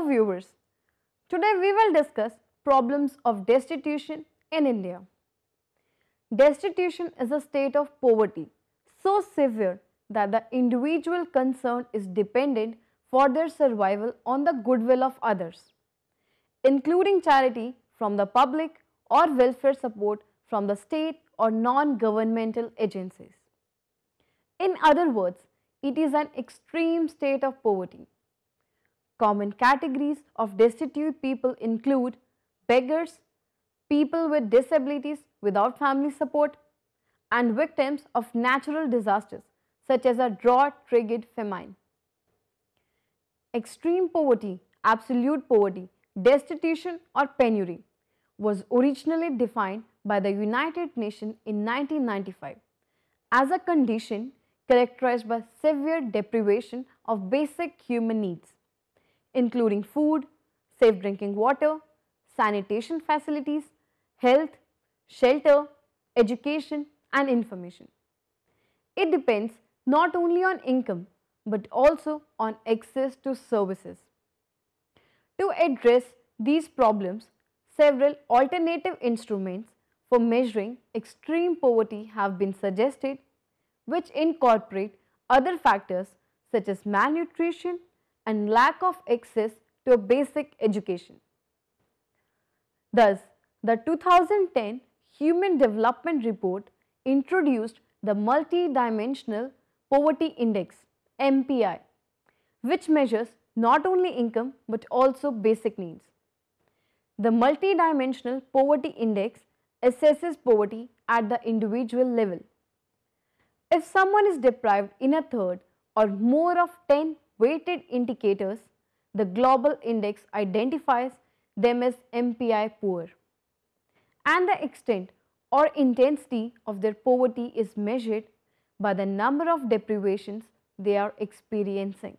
Hello viewers, today we will discuss problems of destitution in India. Destitution is a state of poverty so severe that the individual concerned is dependent for their survival on the goodwill of others, including charity from the public or welfare support from the state or non-governmental agencies. In other words, it is an extreme state of poverty. Common categories of destitute people include beggars, people with disabilities without family support, and victims of natural disasters such as a drought-triggered famine. Extreme poverty, absolute poverty, destitution or penury was originally defined by the United Nations in 1995 as a condition characterized by severe deprivation of basic human needs, including food, safe drinking water, sanitation facilities, health, shelter, education and information. It depends not only on income but also on access to services. To address these problems, several alternative instruments for measuring extreme poverty have been suggested, which incorporate other factors such as malnutrition and lack of access to a basic education. Thus, the 2010 Human Development Report introduced the Multidimensional Poverty Index (MPI), which measures not only income but also basic needs. The Multidimensional Poverty Index assesses poverty at the individual level. If someone is deprived in a third or more of 10 weighted indicators, the global index identifies them as MPI poor, and the extent or intensity of their poverty is measured by the number of deprivations they are experiencing.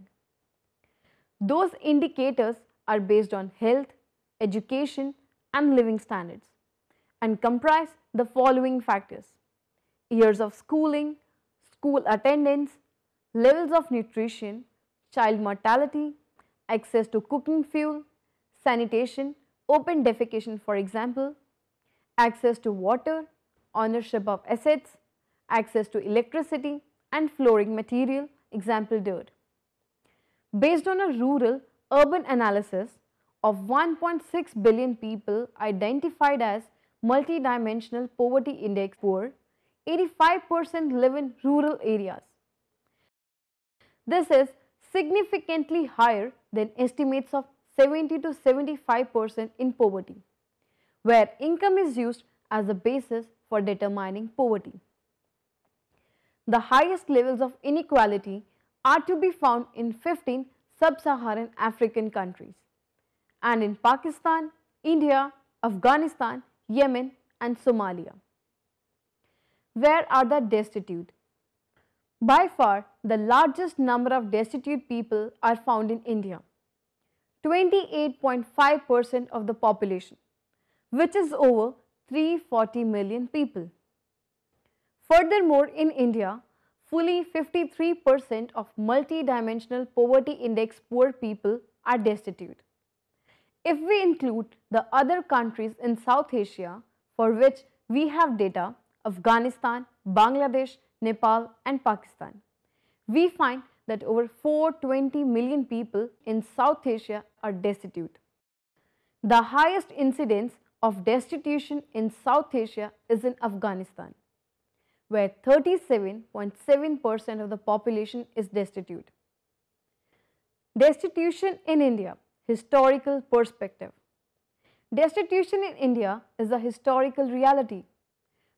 Those indicators are based on health, education and living standards and comprise the following factors: years of schooling, school attendance, levels of nutrition, child mortality, access to cooking fuel, sanitation, open defecation for example, access to water, ownership of assets, access to electricity and flooring material, example dirt. Based on a rural-urban analysis of 1.6 billion people identified as multidimensional poverty index poor, 85% live in rural areas. This is significantly higher than estimates of 70 to 75% in poverty, where income is used as a basis for determining poverty. The highest levels of inequality are to be found in 15 sub-Saharan African countries and in Pakistan, India, Afghanistan, Yemen and Somalia. Where are the destitute? By far, the largest number of destitute people are found in India, 28.5% of the population, which is over 340 million people. Furthermore, in India, fully 53% of multidimensional poverty index poor people are destitute. If we include the other countries in South Asia for which we have data, Afghanistan, Bangladesh, Nepal and Pakistan, we find that over 420 million people in South Asia are destitute. The highest incidence of destitution in South Asia is in Afghanistan, where 37.7% of the population is destitute. Destitution in India, historical perspective. Destitution in India is a historical reality.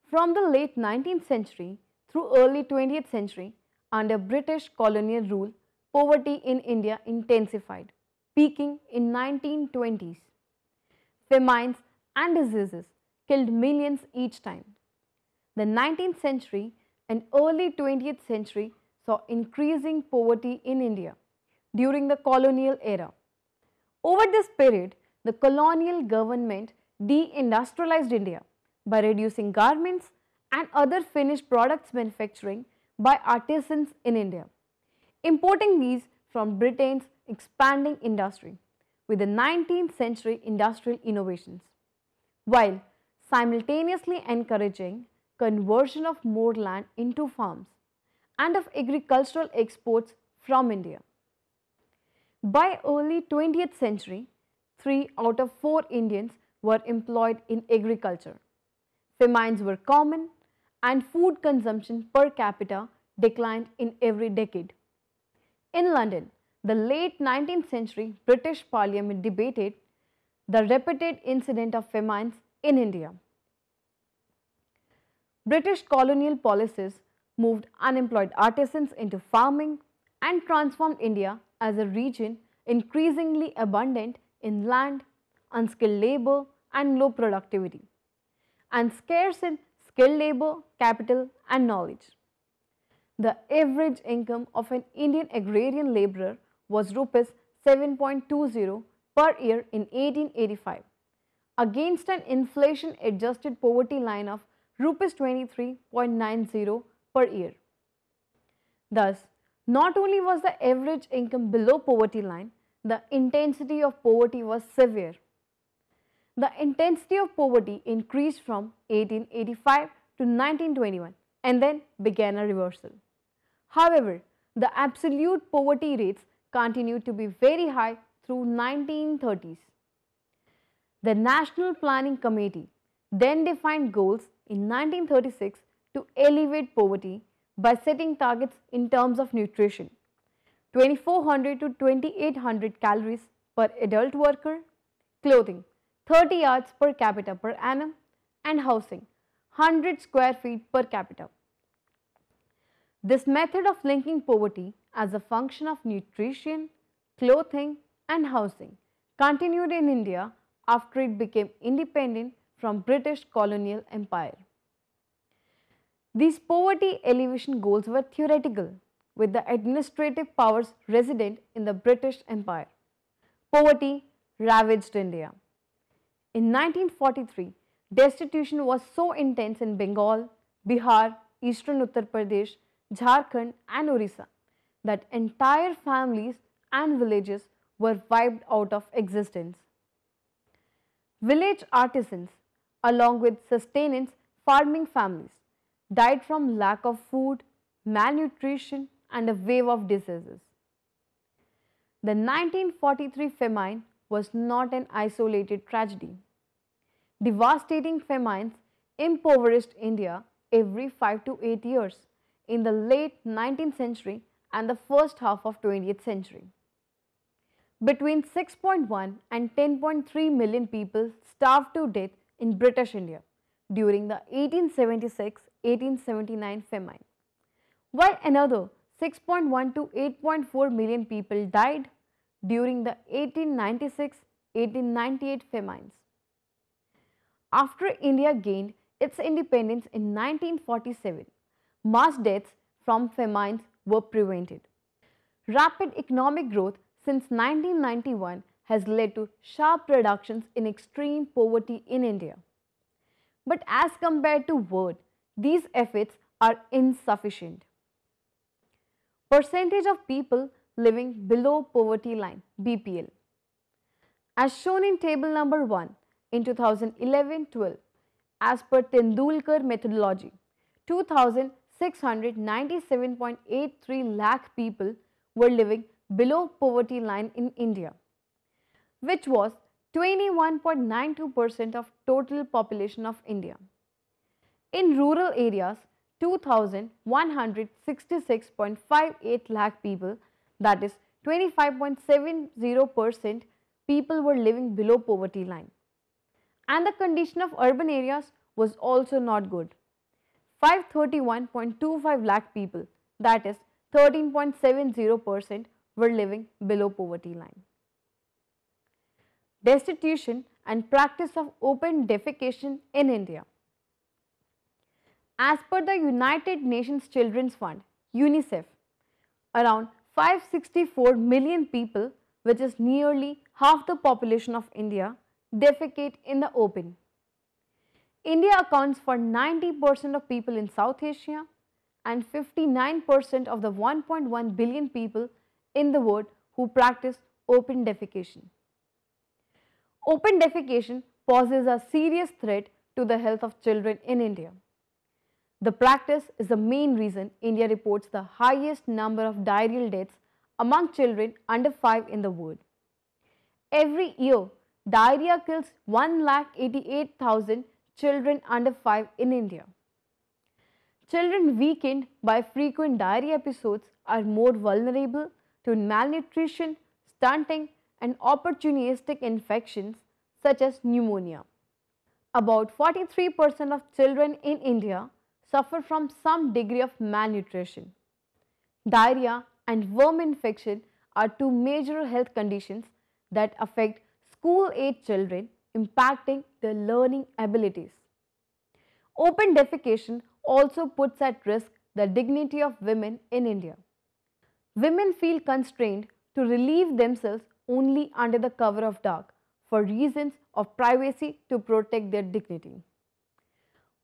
From the late 19th century through early 20th century, under British colonial rule, poverty in India intensified, peaking in 1920s. Famines and diseases killed millions each time. The 19th century and early 20th century saw increasing poverty in India during the colonial era. Over this period, the colonial government deindustrialized India by reducing garments and other finished products manufacturing by artisans in India, importing these from Britain's expanding industry, with the 19th century industrial innovations, while simultaneously encouraging conversion of more land into farms and of agricultural exports from India. By early 20th century, 3 out of 4 Indians were employed in agriculture. Famines were common and food consumption per capita declined in every decade. In London, the late 19th century British Parliament debated the repeated incident of famines in India. British colonial policies moved unemployed artisans into farming and transformed India as a region increasingly abundant in land, unskilled labor and low productivity, and scarce in skilled labor, capital and knowledge. The average income of an Indian agrarian labourer was Rs 7.20 per year in 1885, against an inflation adjusted poverty line of Rs 23.90 per year. Thus, not only was the average income below poverty line, the intensity of poverty was severe. The intensity of poverty increased from 1885 to 1921 and then began a reversal. However, the absolute poverty rates continued to be very high through 1930s. The National Planning Committee then defined goals in 1936 to alleviate poverty by setting targets in terms of nutrition: 2400 to 2800 calories per adult worker, clothing 30 yards per capita per annum, and housing 100 square feet per capita. This method of linking poverty as a function of nutrition, clothing and housing continued in India after it became independent from British colonial empire. These poverty alleviation goals were theoretical, with the administrative powers resident in the British Empire. Poverty ravaged India. In 1943, destitution was so intense in Bengal, Bihar, Eastern Uttar Pradesh, Jharkhand and Orissa that entire families and villages were wiped out of existence. Village artisans, along with sustenance farming families, died from lack of food, malnutrition and a wave of diseases. The 1943 famine was not an isolated tragedy. Devastating famines impoverished India every 5 to 8 years in the late 19th century and the first half of 20th century. Between 6.1 and 10.3 million people starved to death in British India during the 1876-1879 famine, while another 6.1 to 8.4 million people died during the 1896-1898 famines. After India gained its independence in 1947, mass deaths from famines were prevented. Rapid economic growth since 1991 has led to sharp reductions in extreme poverty in India. But as compared to world, these efforts are insufficient. Percentage of people living below poverty line (BPL). As shown in table number 1 in 2011-12, as per Tendulkar methodology, 2,697.83 lakh people were living below poverty line in India, which was 21.92% of total population of India. In rural areas, 2,166.58 lakh people, that is 25.70% people were living below poverty line. And the condition of urban areas was also not good. 531.25 lakh people, that is 13.70%, were living below poverty line. Destitution and practice of open defecation in India. As per the United Nations Children's Fund, UNICEF, around 564 million people, which is nearly half the population of India, defecate in the open. India accounts for 90% of people in South Asia and 59% of the 1.1 billion people in the world who practice open defecation. Open defecation poses a serious threat to the health of children in India. The practice is the main reason India reports the highest number of diarrheal deaths among children under 5 in the world. Every year, diarrhea kills 1,88,000 children under 5 in India. Children weakened by frequent diarrhea episodes are more vulnerable to malnutrition, stunting, and opportunistic infections such as pneumonia. About 43% of children in India suffer from some degree of malnutrition. Diarrhea and worm infection are two major health conditions that affect school-age children, impacting their learning abilities. Open defecation also puts at risk the dignity of women in India. Women feel constrained to relieve themselves only under the cover of dark for reasons of privacy to protect their dignity.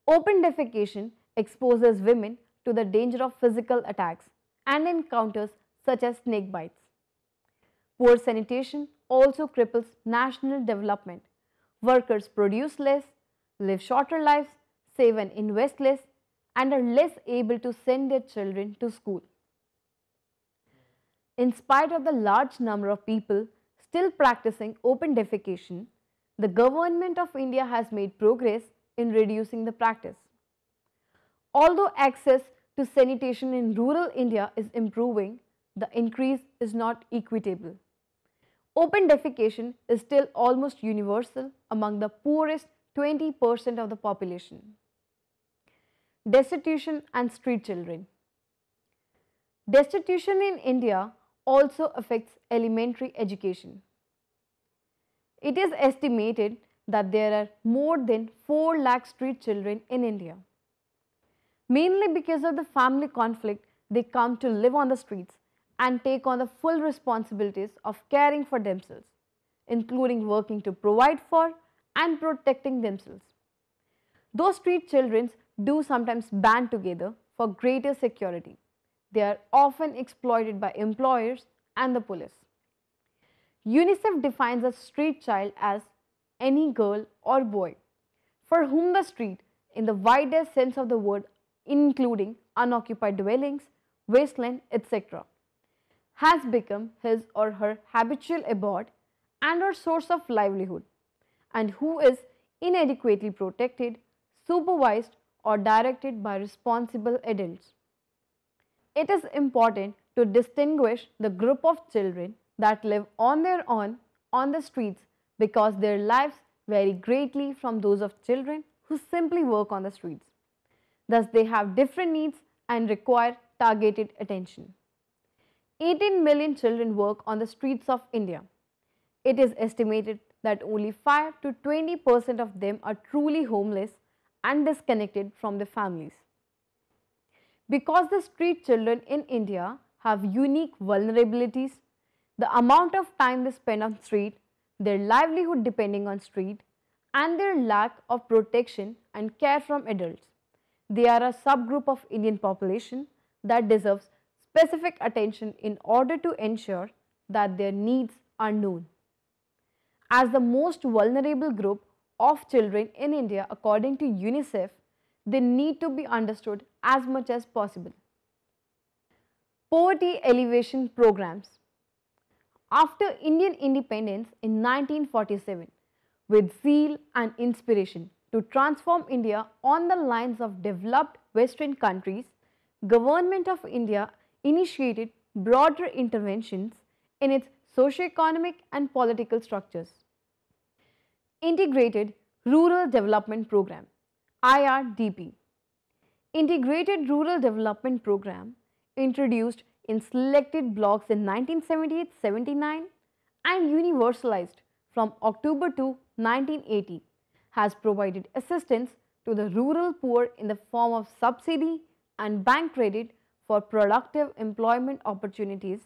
Open defecation exposes women to the danger of physical attacks and encounters such as snake bites. Poor sanitation also cripples national development. Workers produce less, live shorter lives, save and invest less, and are less able to send their children to school. In spite of the large number of people still practicing open defecation, the government of India has made progress in reducing the practice. Although access to sanitation in rural India is improving, the increase is not equitable. Open defecation is still almost universal among the poorest 20% of the population. Destitution and street children. Destitution in India also affects elementary education. It is estimated that there are more than 4 lakh street children in India. Mainly because of the family conflict, they come to live on the streets and take on the full responsibilities of caring for themselves, including working to provide for and protecting themselves. Those street children do sometimes band together for greater security. They are often exploited by employers and the police. UNICEF defines a street child as any girl or boy for whom the street, in the widest sense of the word, including unoccupied dwellings, wasteland, etc., has become his or her habitual abode and or source of livelihood, and who is inadequately protected, supervised, or directed by responsible adults. It is important to distinguish the group of children that live on their own on the streets because their lives vary greatly from those of children who simply work on the streets. Thus, they have different needs and require targeted attention. 18 million children work on the streets of India. It is estimated that only 5 to 20% of them are truly homeless and disconnected from their families. Because the street children in India have unique vulnerabilities, the amount of time they spend on street, their livelihood depending on street, and their lack of protection and care from adults, they are a subgroup of Indian population that deserves specific attention in order to ensure that their needs are known. As the most vulnerable group of children in India according to UNICEF, they need to be understood as much as possible. Poverty alleviation programs. After Indian independence in 1947, with zeal and inspiration to transform India on the lines of developed Western countries, Government of India initiated broader interventions in its socio-economic and political structures. Integrated Rural Development Program IRDP. Integrated Rural Development Program, introduced in selected blocks in 1978-79 and universalized from October 2, 1980, has provided assistance to the rural poor in the form of subsidy and bank credit for productive employment opportunities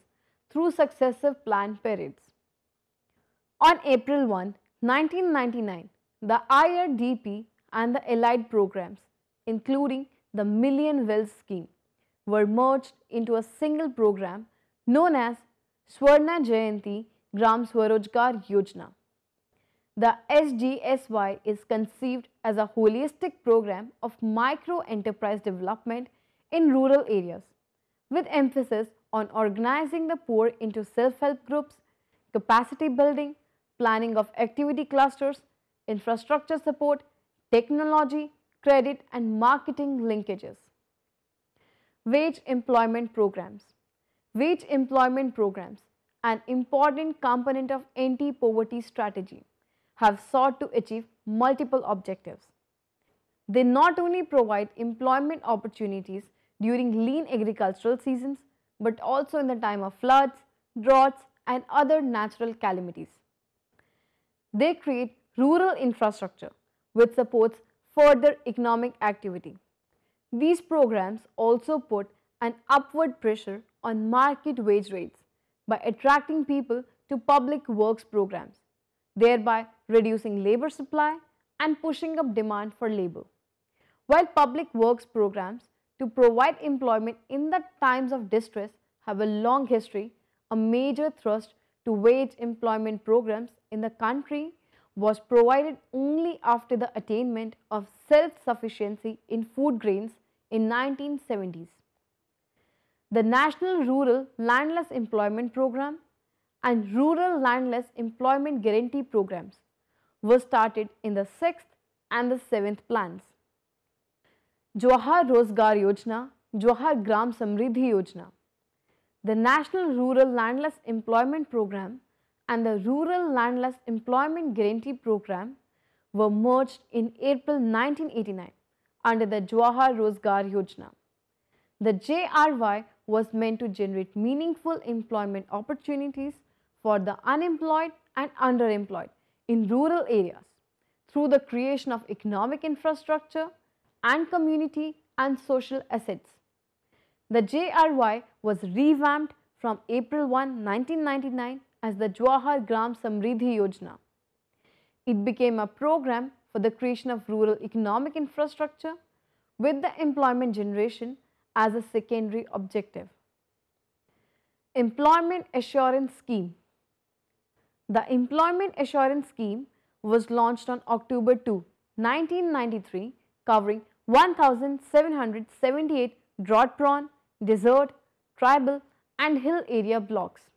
through successive plan periods. On April 1, 1999, the IRDP and the allied programs, including the Million Wells Scheme, were merged into a single program known as Swarna Jayanti Gram Swarojgar Yojana. The SGSY is conceived as a holistic program of micro-enterprise development in rural areas, with emphasis on organizing the poor into self-help groups, capacity building, planning of activity clusters, infrastructure support, technology, credit and marketing linkages. Wage employment programs. Wage employment programs, an important component of anti-poverty strategy, have sought to achieve multiple objectives. They not only provide employment opportunities during lean agricultural seasons, but also in the time of floods, droughts, and other natural calamities. They create rural infrastructure which supports further economic activity. These programs also put an upward pressure on market wage rates by attracting people to public works programs, thereby reducing labor supply and pushing up demand for labor. While public works programs to provide employment in the times of distress have a long history, a major thrust to wage employment programs in the country was provided only after the attainment of self-sufficiency in food grains in 1970s. The National Rural Landless Employment Program and Rural Landless Employment Guarantee Programs were started in the 6th and the 7th plans. Jawahar Rozgar Yojana, Jawahar Gram Samriddhi Yojana. The National Rural Landless Employment Program and the Rural Landless Employment Guarantee Program were merged in April 1989 under the Jawahar Rozgar Yojana. The JRY was meant to generate meaningful employment opportunities for the unemployed and underemployed in rural areas through the creation of economic infrastructure and community and social assets. The JRY was revamped from April 1, 1999 as the Jawahar Gram Samriddhi Yojana. It became a program for the creation of rural economic infrastructure with the employment generation as a secondary objective. Employment Assurance Scheme. The Employment Assurance Scheme was launched on October 2, 1993, covering 1,778 drought-prone, desert, tribal and hill area blocks.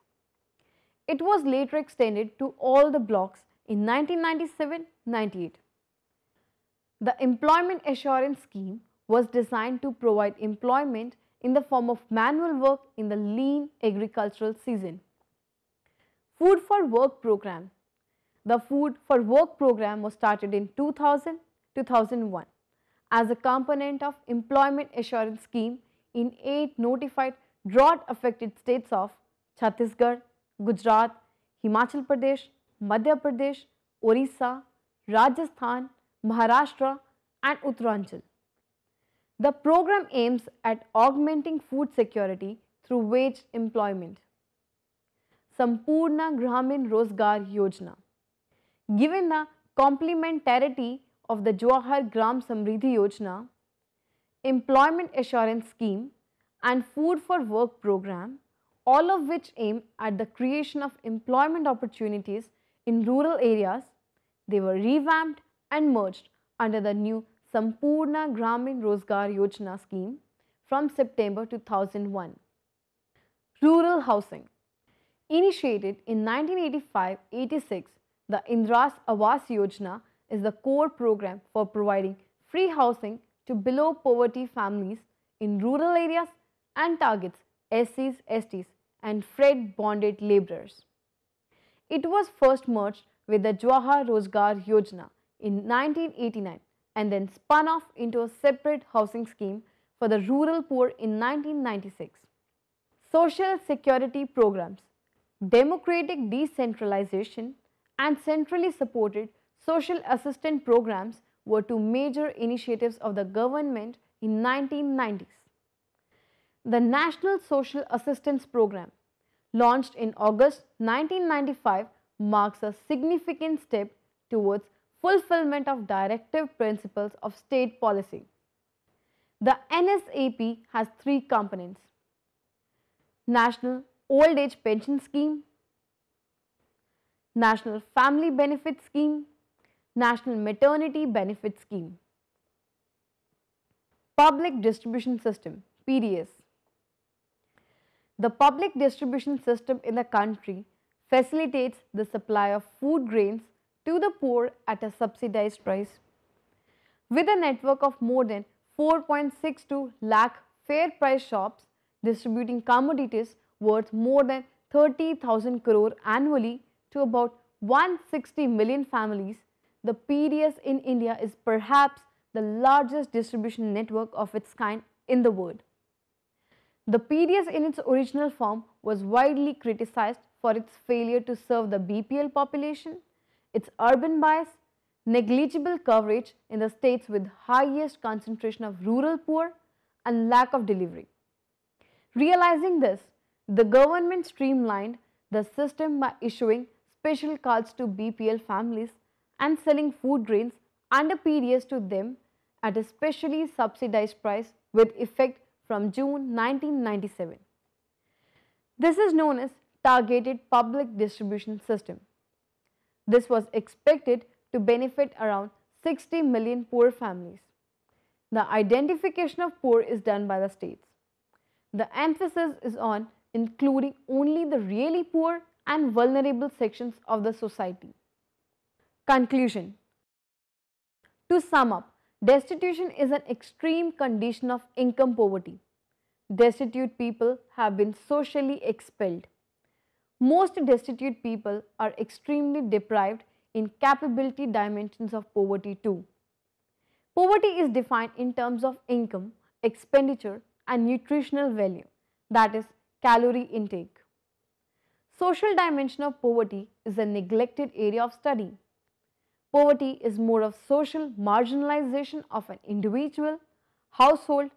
It was later extended to all the blocks in 1997-98. The Employment Assurance Scheme was designed to provide employment in the form of manual work in the lean agricultural season. Food for Work Program. The Food for Work Program was started in 2000-2001 as a component of Employment Assurance Scheme in 8 notified drought-affected states of Chhattisgarh, Gujarat, Himachal Pradesh, Madhya Pradesh, Orissa, Rajasthan, Maharashtra and Uttaranchal. The program aims at augmenting food security through wage employment. Sampurna Gramin Rozgar Yojana. Given the complementarity of the Jawahar Gram Samriddhi Yojana, Employment Assurance Scheme and Food for Work Program, all of which aim at the creation of employment opportunities in rural areas, they were revamped and merged under the new Sampurna Gramin Rozgar Yojana scheme from September 2001. Rural housing. Initiated in 1985-86, the Indras Awas Yojana is the core program for providing free housing to below poverty families in rural areas and targets SCs, STs and freight bonded labourers. It was first merged with the Jawahar Rozgar Yojana in 1989 and then spun off into a separate housing scheme for the rural poor in 1996. Social security programs, democratic decentralization and centrally supported social assistance programs were two major initiatives of the government in 1990s. The National Social Assistance Program, launched in August 1995, marks a significant step towards fulfillment of directive principles of state policy. The NSAP has 3 components: National Old Age Pension Scheme, National Family Benefit Scheme, National Maternity Benefit Scheme. Public Distribution System, PDS. The public distribution system in the country facilitates the supply of food grains to the poor at a subsidized price. With a network of more than 4.62 lakh fair price shops distributing commodities worth more than 30,000 crore annually to about 160 million families, the PDS in India is perhaps the largest distribution network of its kind in the world. The PDS in its original form was widely criticized for its failure to serve the BPL population, its urban bias, negligible coverage in the states with highest concentration of rural poor, and lack of delivery. Realizing this, the government streamlined the system by issuing special cards to BPL families and selling food grains under PDS to them at a specially subsidized price with effect from June 1997. This is known as Targeted Public Distribution System. This was expected to benefit around 60 million poor families. The identification of poor is done by the states. The emphasis is on including only the really poor and vulnerable sections of the society. Conclusion. To sum up, destitution is an extreme condition of income poverty. Destitute people have been socially expelled. Most destitute people are extremely deprived in capability dimensions of poverty too. Poverty is defined in terms of income, expenditure, and nutritional value, that is, calorie intake. Social dimension of poverty is a neglected area of study. Poverty is more of social marginalization of an individual, household,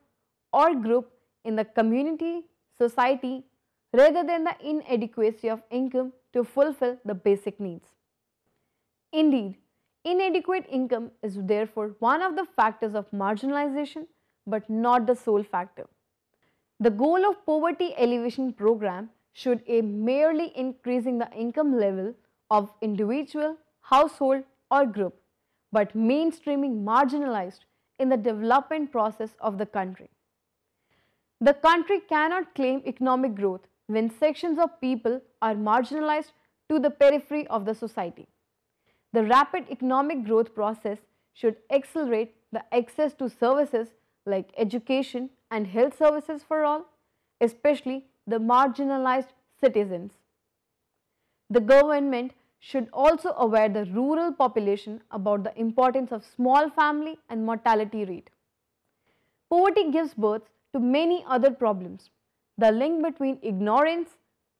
or group in the community, society, rather than the inadequacy of income to fulfill the basic needs. Indeed, inadequate income is therefore one of the factors of marginalization, but not the sole factor. The goal of poverty alleviation program should aim merely increasing the income level of individual, household, or group, but mainstreaming marginalized in the development process of the country. The country cannot claim economic growth when sections of people are marginalized to the periphery of the society. The rapid economic growth process should accelerate the access to services like education and health services for all, especially the marginalized citizens. The government should also aware the rural population about the importance of small family and mortality rate. Poverty gives birth to many other problems. The link between ignorance,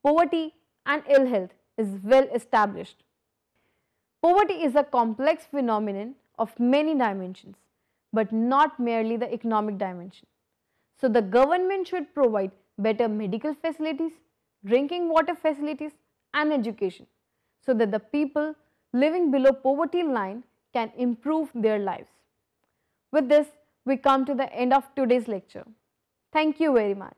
poverty, and ill health is well established. Poverty is a complex phenomenon of many dimensions, but not merely the economic dimension. So the government should provide better medical facilities, drinking water facilities, and education so that the people living below poverty line can improve their lives. With this, we come to the end of today's lecture. Thank you very much.